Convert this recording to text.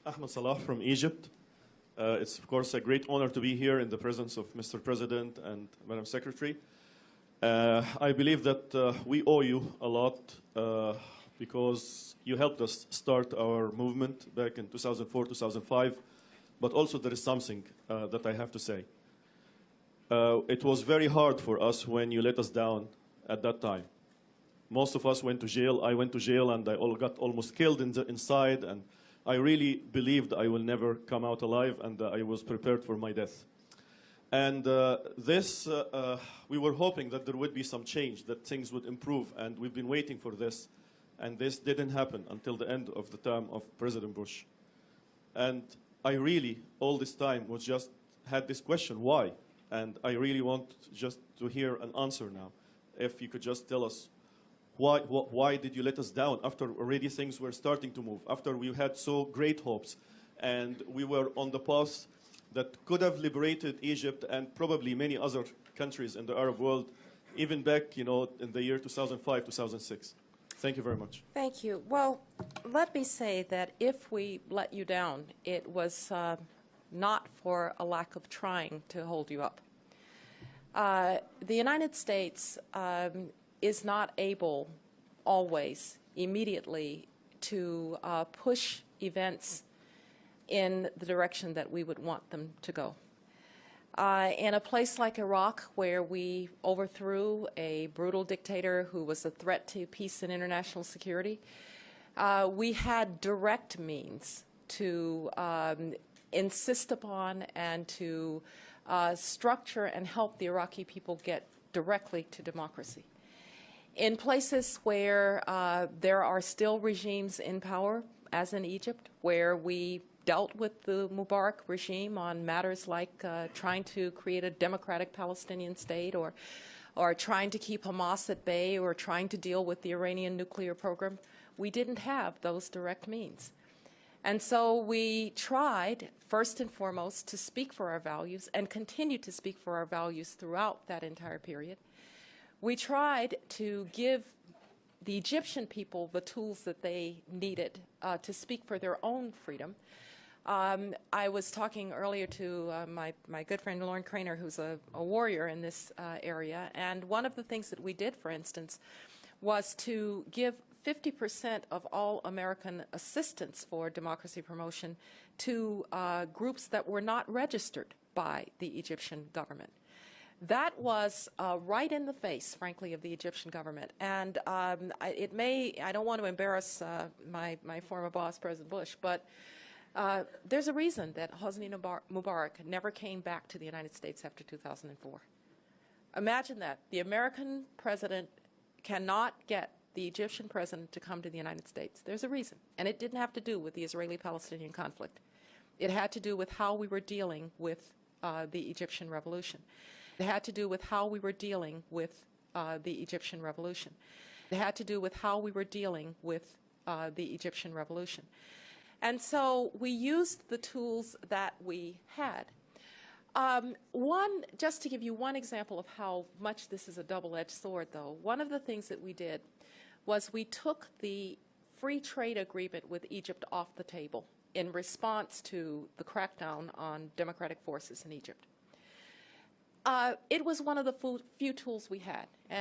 Ahmed Salah from Egypt. It's, of course, a great honor to be here in the presence of Mr. President and Madam Secretary. I believe that we owe you a lot because you helped us start our movement back in 2004, 2005, but also there is something that I have to say. It was very hard for us when you let us down at that time. Most of us went to jail. I went to jail and I got almost killed inside, and I really believed I will never come out alive, and I was prepared for my death. And we were hoping that there would be some change, that things would improve, and we've been waiting for this. And this didn't happen until the end of the term of President Bush. And I really, all this time, had this question, why? And I really want just to hear an answer now. If you could just tell us, why did you let us down after already things were starting to move, after we had so great hopes, and we were on the path that could have liberated Egypt and probably many other countries in the Arab world, even back, in the year 2005, 2006. Thank you very much. Thank you. Well, let me say that if we let you down, it was not for a lack of trying to hold you up. The United States is not able always immediately to push events in the direction that we would want them to go. In a place like Iraq, where we overthrew a brutal dictator who was a threat to peace and international security, we had direct means to insist upon and to structure and help the Iraqi people get directly to democracy. In places where there are still regimes in power, as in Egypt, where we dealt with the Mubarak regime on matters like trying to create a democratic Palestinian state, or trying to keep Hamas at bay, or trying to deal with the Iranian nuclear program, we didn't have those direct means. And so we tried, first and foremost, to speak for our values and continue to speak for our values throughout that entire period. We tried to give the Egyptian people the tools that they needed to speak for their own freedom. I was talking earlier to my good friend Lauren Craner, who's a warrior in this area, and one of the things that we did, for instance, was to give 50% of all American assistance for democracy promotion to groups that were not registered by the Egyptian government. That was right in the face, frankly, of the Egyptian government. And I don't want to embarrass my former boss, President Bush, but there's a reason that Hosni Mubarak never came back to the United States after 2004. Imagine that. The American president cannot get the Egyptian president to come to the United States. There's a reason. And it didn't have to do with the Israeli-Palestinian conflict. It had to do with how we were dealing with the Egyptian revolution. It had to do with how we were dealing with the Egyptian revolution. It had to do with how we were dealing with the Egyptian revolution. And so we used the tools that we had. Just to give you one example of how much this is a double-edged sword, though, one of the things that we did was we took the free trade agreement with Egypt off the table in response to the crackdown on democratic forces in Egypt. It was one of the few tools we had. And